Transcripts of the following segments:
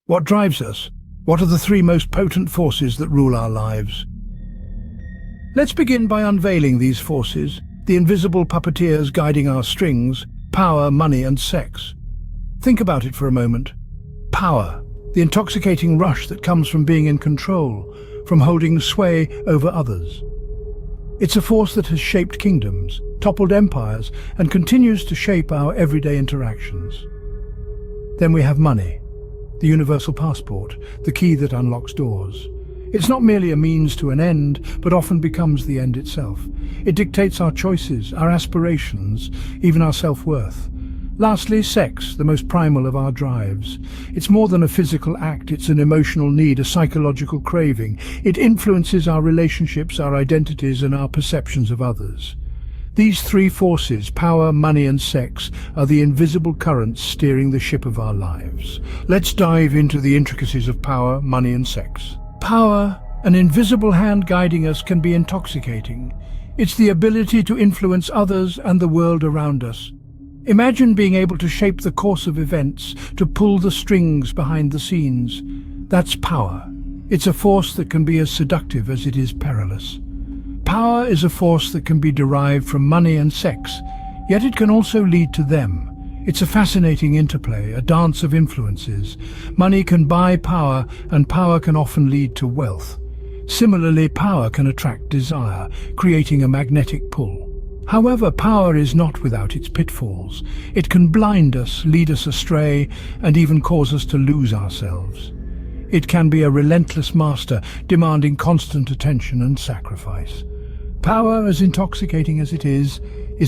What drives us? What are the three most potent forces that rule our lives? Let's begin by unveiling these forces, the invisible puppeteers guiding our strings: power, money, and sex. Think about it for a moment. Power, the intoxicating rush that comes from being in control, from holding sway over others. It's a force that has shaped kingdoms, toppled empires, and continues to shape our everyday interactions. Then we have money, the universal passport, the key that unlocks doors. It's not merely a means to an end, but often becomes the end itself. It dictates our choices, our aspirations, even our self-worth. Lastly, sex, the most primal of our drives. It's more than a physical act, it's an emotional need, a psychological craving. It influences our relationships, our identities, and our perceptions of others. These three forces, power, money, and sex, are the invisible currents steering the ship of our lives. Let's dive into the intricacies of power, money, and sex. Power, an invisible hand guiding us, can be intoxicating. It's the ability to influence others and the world around us. Imagine being able to shape the course of events, to pull the strings behind the scenes. That's power. It's a force that can be as seductive as it is perilous. Power is a force that can be derived from money and sex, yet it can also lead to them. It's a fascinating interplay, a dance of influences. Money can buy power, and power can often lead to wealth. Similarly, power can attract desire, creating a magnetic pull. However, power is not without its pitfalls. It can blind us, lead us astray, and even cause us to lose ourselves. It can be a relentless master, demanding constant attention and sacrifice. Power, as intoxicating as it is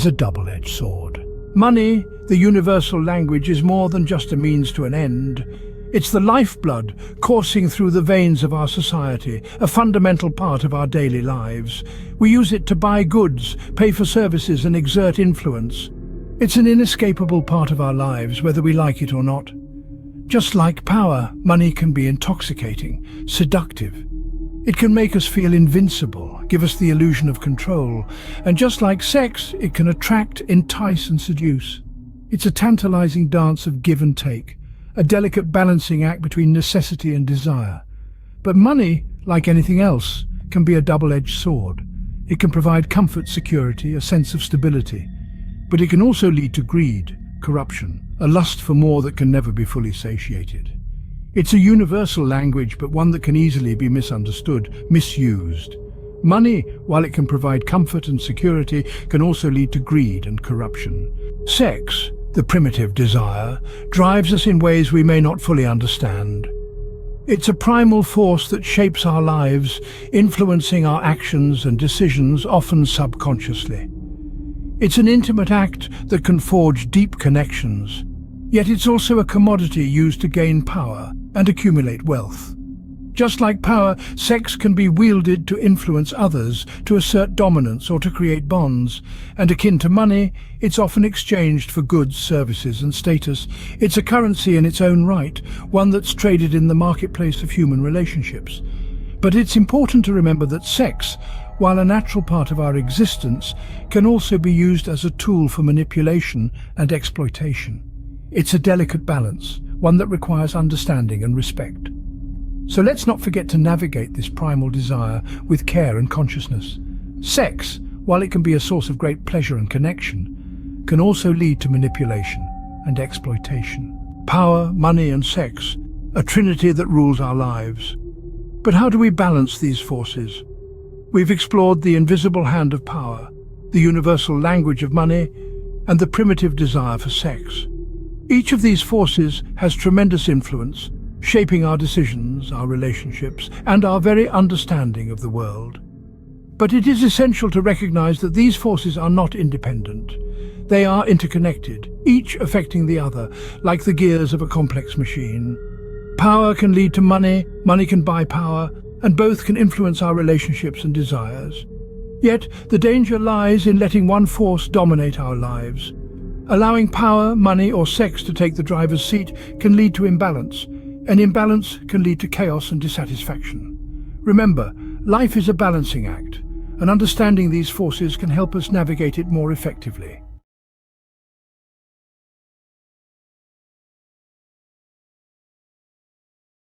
a double-edged sword. Money, the universal language, is more than just a means to an end. It's the lifeblood coursing through the veins of our society, a fundamental part of our daily lives. We use it to buy goods, pay for services, and exert influence. It's an inescapable part of our lives, whether we like it or not. Just like power, money can be intoxicating, seductive. It can make us feel invincible, give us the illusion of control. And just like sex, it can attract, entice, and seduce. It's a tantalizing dance of give and take, a delicate balancing act between necessity and desire. But money, like anything else, can be a double-edged sword. It can provide comfort, security, a sense of stability. But it can also lead to greed, corruption, a lust for more that can never be fully satiated. It's a universal language, but one that can easily be misunderstood, misused. Money, while it can provide comfort and security, can also lead to greed and corruption. Sex, the primitive desire, drives us in ways we may not fully understand. It's a primal force that shapes our lives, influencing our actions and decisions, often subconsciously. It's an intimate act that can forge deep connections, yet it's also a commodity used to gain power and accumulate wealth. Just like power, sex can be wielded to influence others, to assert dominance, or to create bonds. And akin to money, it's often exchanged for goods, services, and status. It's a currency in its own right, one that's traded in the marketplace of human relationships. But it's important to remember that sex, while a natural part of our existence, can also be used as a tool for manipulation and exploitation. It's a delicate balance, one that requires understanding and respect. So let's not forget to navigate this primal desire with care and consciousness. Sex, while it can be a source of great pleasure and connection, can also lead to manipulation and exploitation. Power, money, and sex, a trinity that rules our lives. But how do we balance these forces? We've explored the invisible hand of power, the universal language of money, and the primitive desire for sex. Each of these forces has tremendous influence, shaping our decisions, our relationships, and our very understanding of the world. But it is essential to recognize that these forces are not independent. They are interconnected, each affecting the other, like the gears of a complex machine. Power can lead to money, money can buy power, and both can influence our relationships and desires. Yet, the danger lies in letting one force dominate our lives. Allowing power, money, or sex to take the driver's seat can lead to imbalance, and imbalance can lead to chaos and dissatisfaction. Remember, life is a balancing act, and understanding these forces can help us navigate it more effectively.